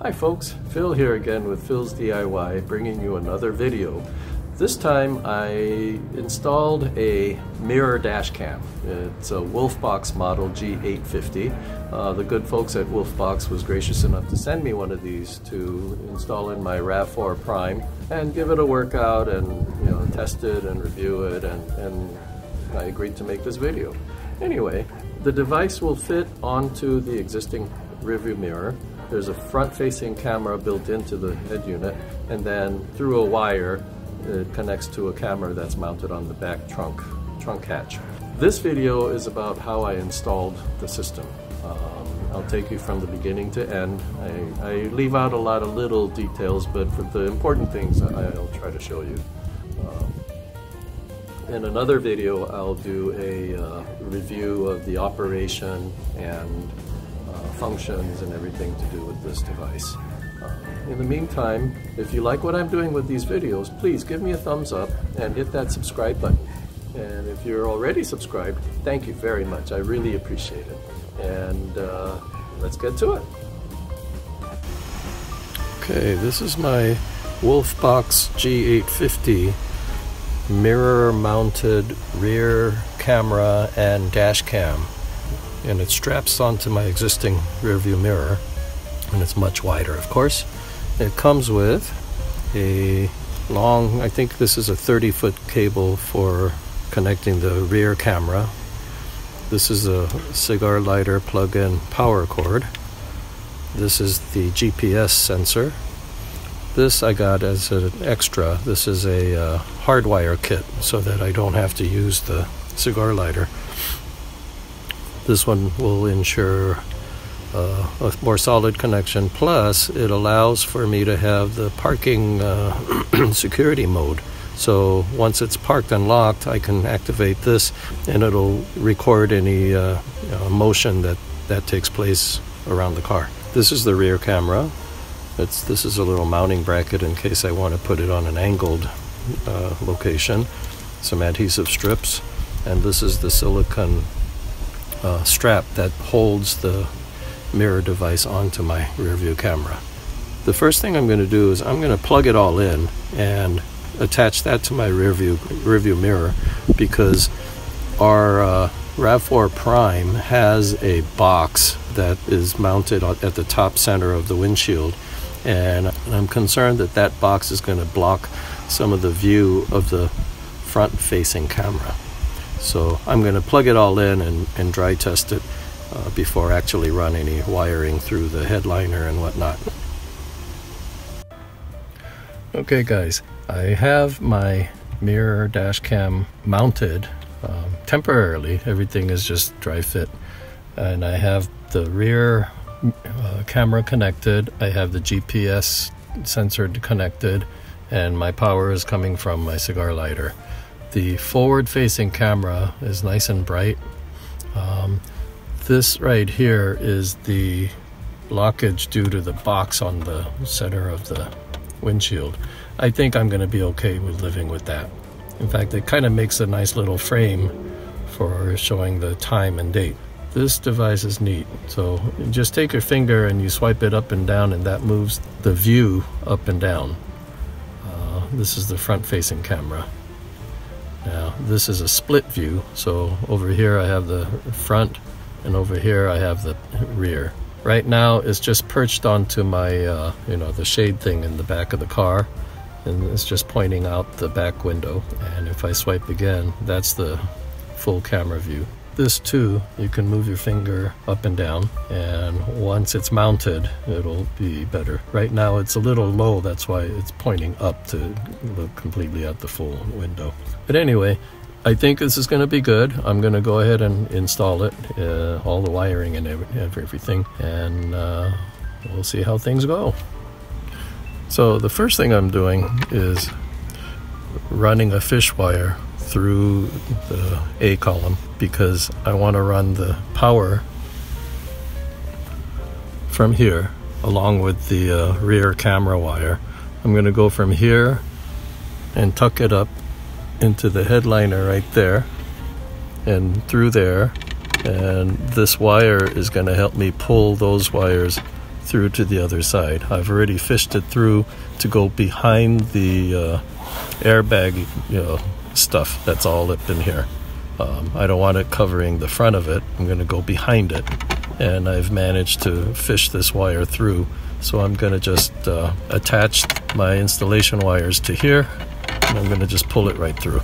Hi folks, Phil here again with Phil's DIY, bringing you another video. This time I installed a mirror dash cam. It's a Wolfbox model G850. The good folks at Wolfbox was gracious enough to send me one of these to install in my RAV4 Prime and give it a workout and test it and review it, and I agreed to make this video. Anyway, the device will fit onto the existing rearview mirror. There's a front-facing camera built into the head unit, and then through a wire it connects to a camera that's mounted on the back trunk hatch. This video is about how I installed the system. I'll take you from the beginning to end. I leave out a lot of little details, but for the important things I'll try to show you. In another video I'll do a review of the operation and functions and everything to do with this device. In the meantime, if you like what I'm doing with these videos, please give me a thumbs up and hit that subscribe button. And if you're already subscribed, thank you very much. I really appreciate it. And let's get to it. Okay, this is my Wolfbox G850 mirror mounted rear camera and dash cam. And it straps onto my existing rear view mirror, and it's much wider, of course. It comes with a long, I think this is a 30-foot cable for connecting the rear camera. This is a cigar lighter plug-in power cord. This is the GPS sensor. This I got as an extra. This is a hardwire kit so that I don't have to use the cigar lighter. This one will ensure a more solid connection, plus it allows for me to have the parking security mode. So once it's parked and locked, I can activate this and it'll record any motion that takes place around the car. This is the rear camera. This is a little mounting bracket in case I want to put it on an angled location. Some adhesive strips, and this is the silicone strap that holds the mirror device onto my rear view camera. The first thing I'm going to do is I'm going to plug it all in and attach that to my rear view mirror, because our RAV4 Prime has a box that is mounted at the top center of the windshield, and I'm concerned that that box is going to block some of the view of the front-facing camera. So I'm going to plug it all in and dry test it before actually run any wiring through the headliner and whatnot. Okay guys, I have my mirror dash cam mounted temporarily. Everything is just dry fit, and I have the rear camera connected. I have the GPS sensor connected, and my power is coming from my cigar lighter. The forward-facing camera is nice and bright. This right here is the blockage due to the box on the center of the windshield. I think I'm going to be okay with living with that. In fact, it kind of makes a nice little frame for showing the time and date. This device is neat. So you just take your finger and you swipe it up and down, and that moves the view up and down. This is the front-facing camera. Now, this is a split view, so over here I have the front, and over here I have the rear. Right now it's just perched onto my, the shade thing in the back of the car, and it's just pointing out the back window. And if I swipe again, that's the full camera view. This too, you can move your finger up and down, and once it's mounted, it'll be better. Right now it's a little low, that's why it's pointing up to look completely at the full window. But anyway, I think this is going to be good. I'm going to go ahead and install it, all the wiring and everything, and we'll see how things go. So the first thing I'm doing is running a fish wire through the A column, because I want to run the power from here along with the rear camera wire. I'm going to go from here and tuck it up into the headliner right there and through there, and this wire is going to help me pull those wires through to the other side. I've already fished it through to go behind the airbag, stuff that's all up in here. I don't want it covering the front of it. I'm going to go behind it, and I've managed to fish this wire through. So I'm going to just attach my installation wires to here, and I'm going to just pull it right through.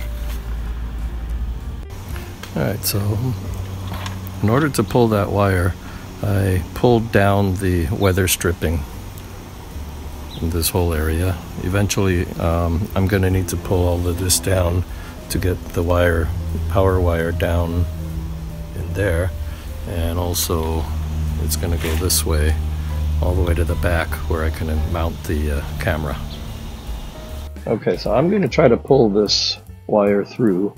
Alright, so in order to pull that wire, I pulled down the weather stripping in this whole area. Eventually I'm going to need to pull all of this down to get the wire, power wire, down in there, and also it's going to go this way all the way to the back where I can mount the camera. Okay, so I'm going to try to pull this wire through,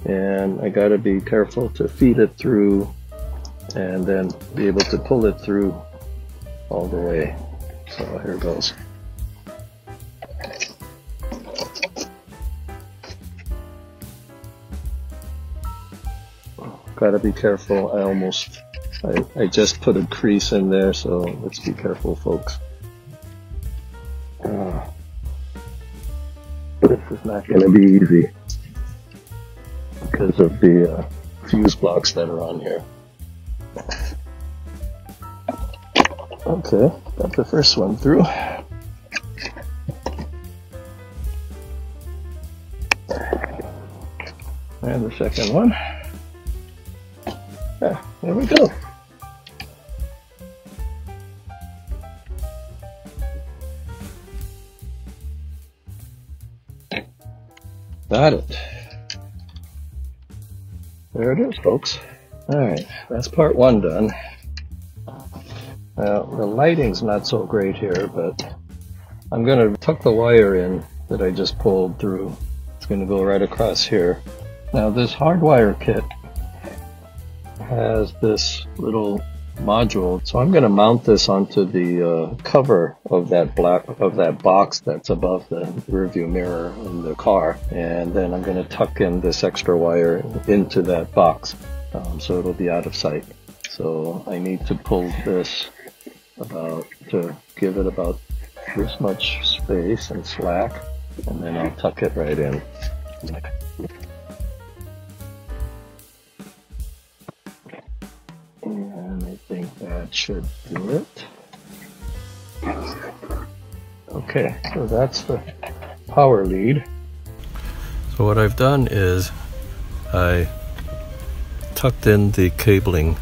and I got to be careful to feed it through and then be able to pull it through all the way. So here goes. Gotta be careful. I just put a crease in there, so let's be careful, folks. This is not gonna be easy because of the fuse blocks that are on here. Okay, got the first one through. And the second one. Yeah, there we go. Got it. There it is, folks. Alright, that's part one done. Now, the lighting's not so great here, but I'm going to tuck the wire in that I just pulled through. It's going to go right across here. Now, this hardwire kit has this little module, so I'm going to mount this onto the cover of that box that's above the rearview mirror in the car, and then I'm going to tuck in this extra wire into that box, so it'll be out of sight. So I need to pull this to give it about this much space and slack, and then I'll tuck it right in. And I think that should do it. Okay, so that's the power lead. So what I've done is I tucked in the cabling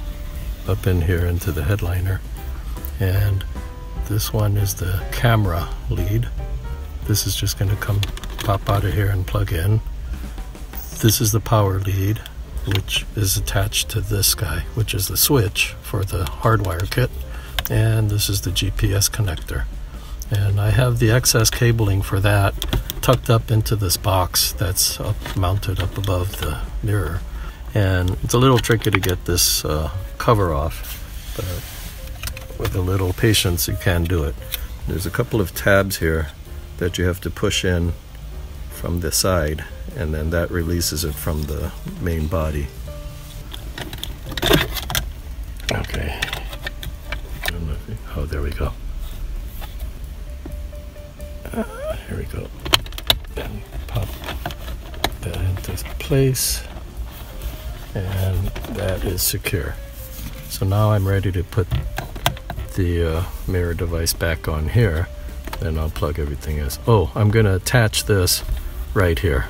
up in here into the headliner, and this one is the camera lead. This is just going to come pop out of here and plug in. This is the power lead, which is attached to this guy, which is the switch for the hardwire kit, and this is the GPS connector. And I have the excess cabling for that tucked up into this box that's mounted up above the mirror. And it's a little tricky to get this cover off, but with a little patience you can do it. There's a couple of tabs here that you have to push in from the side, and then that releases it from the main body. Okay. Oh, there we go. Here we go. And pop that into place, and that is secure. So now I'm ready to put the mirror device back on here. Then I'll plug everything in. Oh, I'm going to attach this right here.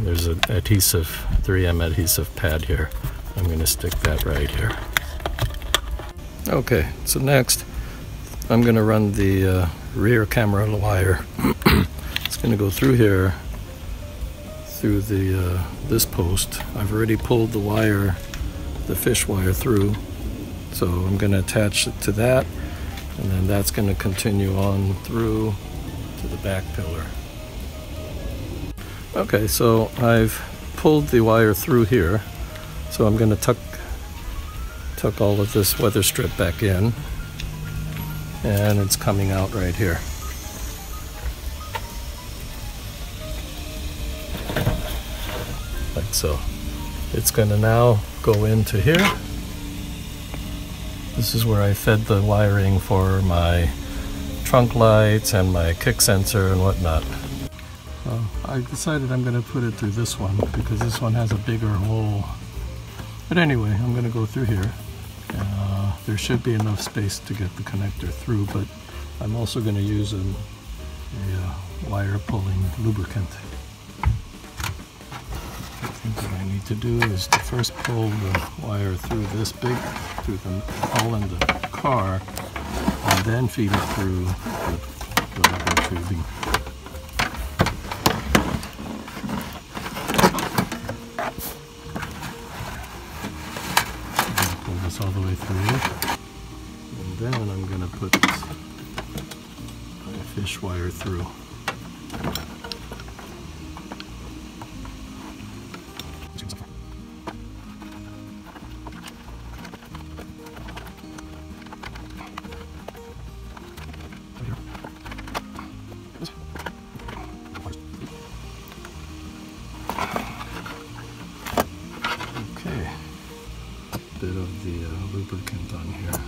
There's an adhesive, 3M adhesive pad here. I'm going to stick that right here. Okay, so next I'm going to run the rear camera wire. It's going to go through here, through the this post. I've already pulled the wire, the fish wire through, so I'm going to attach it to that, and then that's going to continue on through to the back pillar. Okay, so I've pulled the wire through here, so I'm going to tuck all of this weather strip back in, and it's coming out right here. Like so. It's going to now go into here. This This is where I fed the wiring for my trunk lights and my kick sensor and whatnot. I decided I'm going to put it through this one because this one has a bigger hole. But anyway, I'm going to go through here. There should be enough space to get the connector through, but I'm also going to use a wire pulling lubricant. I think what I need to do is to first pull the wire through through the hole in the car, and then feed it through the rubber tubing. Pull this all the way through, and then I'm going to put my fish wire through. Okay, a bit of the lubricant on here.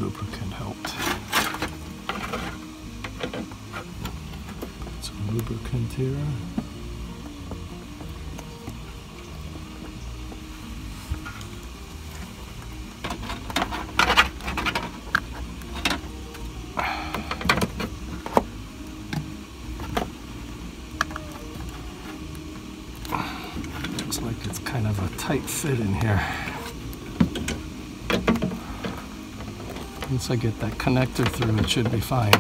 Lubricant helped. Some lubricant here. Looks like it's kind of a tight fit in here. Once I get that connector through, it should be fine.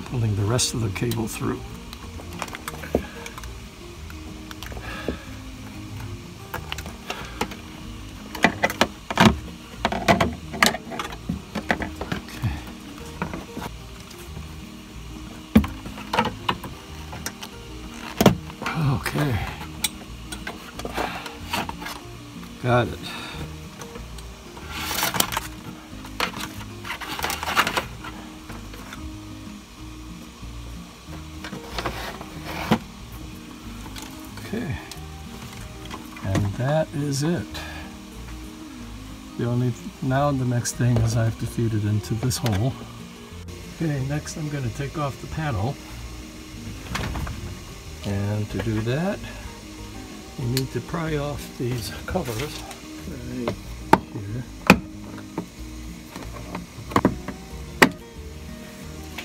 Pulling the rest of the cable through. Okay. Got it. Okay. And that is it. Now the next thing is I have to feed it into this hole. Okay, next I'm going to take off the panel. And to do that, you need to pry off these covers right here.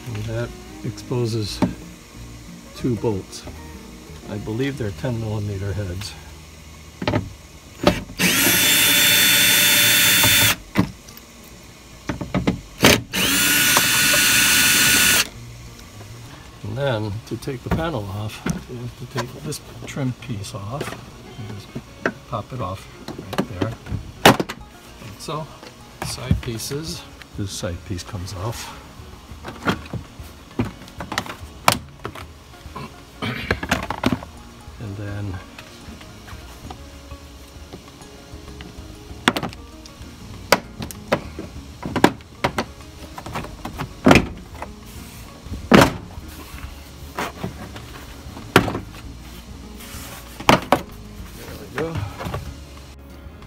And that exposes two bolts. I believe they're 10mm heads. And then, to take the panel off, you have to take this trim piece off. And just pop it off right there. Like so. Side pieces. This side piece comes off. And then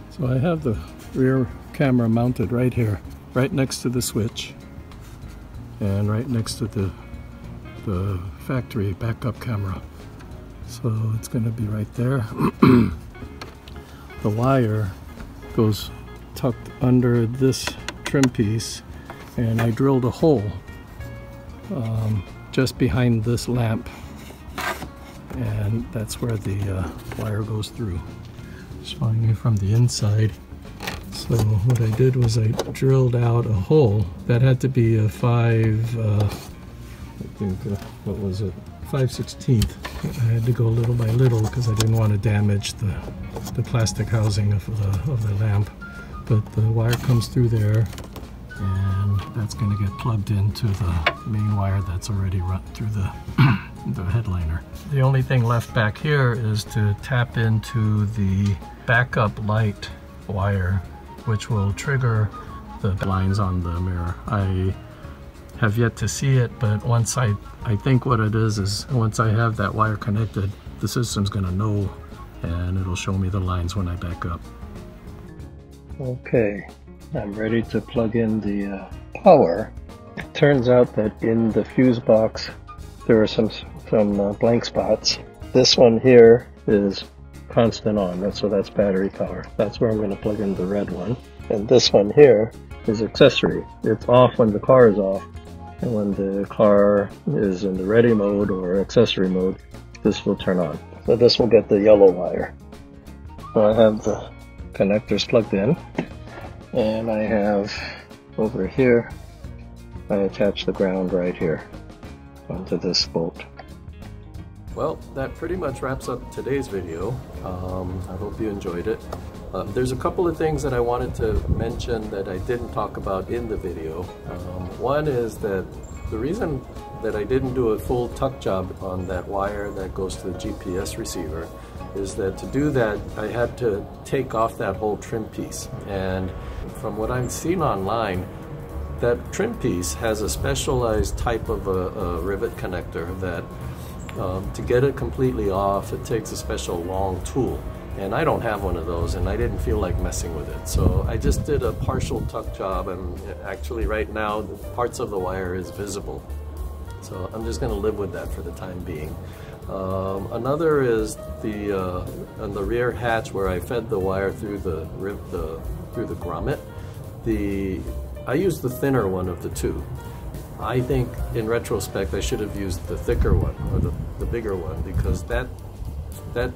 so I have the rear camera mounted right here, right next to the switch, and right next to the factory backup camera. So it's going to be right there. The wire goes tucked under this trim piece, and I drilled a hole just behind this lamp, and that's where the wire goes through. Showing you from the inside. So what I did was I drilled out a hole that had to be a 5/16. I had to go little by little because I didn't want to damage the plastic housing of the lamp. But the wire comes through there, and that's going to get plugged into the main wire that's already run through the headliner. The only thing left back here is to tap into the backup light wire, which will trigger the lines on the mirror. I have yet to see it, but once I think what it is once I have that wire connected, the system's gonna know and it'll show me the lines when I back up. Okay, I'm ready to plug in the power. It turns out that in the fuse box there are some blank spots. This one here is constant on, so that's battery power. That's where I'm going to plug in the red one. And this one here is accessory. It's off when the car is off, and when the car is in the ready mode or accessory mode, this will turn on. So this will get the yellow wire. So I have the connectors plugged in, and I have over here, I attach the ground right here onto this bolt. Well, that pretty much wraps up today's video. I hope you enjoyed it. There's a couple of things that I wanted to mention that I didn't talk about in the video. One is that the reason that I didn't do a full tuck job on that wire that goes to the GPS receiver is that to do that I had to take off that whole trim piece, and from what I've seen online, that trim piece has a specialized type of a rivet connector that to get it completely off, it takes a special long tool, and I don't have one of those, and I didn't feel like messing with it, so I just did a partial tuck job, and actually right now parts of the wire is visible, so I'm just going to live with that for the time being. Another is on the rear hatch where I fed the wire through the grommet. I used the thinner one of the two. I think in retrospect I should have used the thicker one, or the bigger one, because that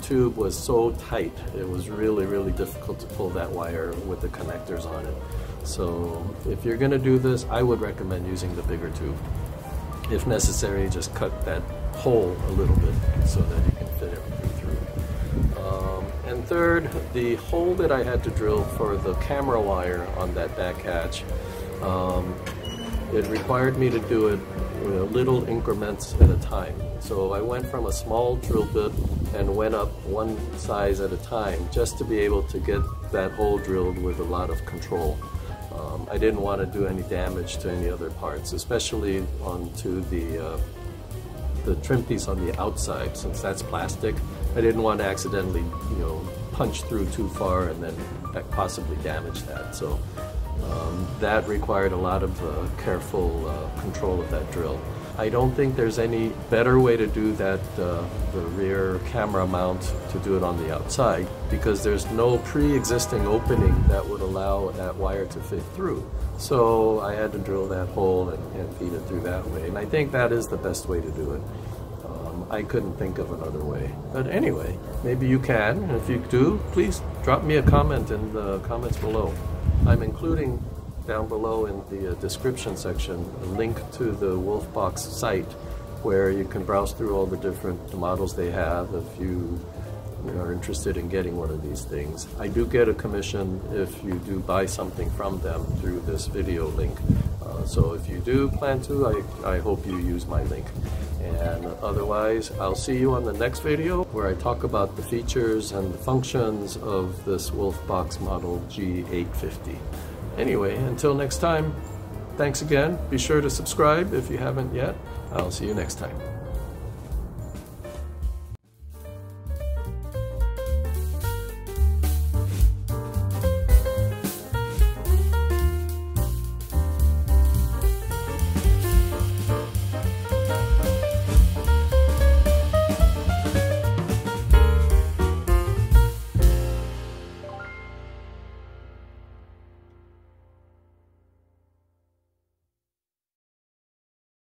tube was so tight. It was really difficult to pull that wire with the connectors on it. So if you're going to do this, I would recommend using the bigger tube. If necessary, just cut that hole a little bit so that you can fit everything through. And third, the hole that I had to drill for the camera wire on that back hatch, it required me to do it little increments at a time. So I went from a small drill bit and went up one size at a time just to be able to get that hole drilled with a lot of control. I didn't want to do any damage to any other parts, especially onto the trim piece on the outside, since that's plastic. I didn't want to accidentally, punch through too far and then possibly damage that. So that required a lot of careful control of that drill. I don't think there's any better way to do that, the rear camera mount, to do it on the outside, because there's no pre-existing opening that would allow that wire to fit through. So I had to drill that hole and feed it through that way, and I think that is the best way to do it. I couldn't think of another way. But anyway, maybe you can, and if you do, please drop me a comment in the comments below. I'm including down below in the description section a link to the Wolfbox site where you can browse through all the different models they have if you are interested in getting one of these things. I do get a commission if you do buy something from them through this video link. So if you do plan to, I hope you use my link. And otherwise, I'll see you on the next video where I talk about the features and the functions of this Wolfbox model G850. Anyway, until next time, thanks again. Be sure to subscribe if you haven't yet. I'll see you next time.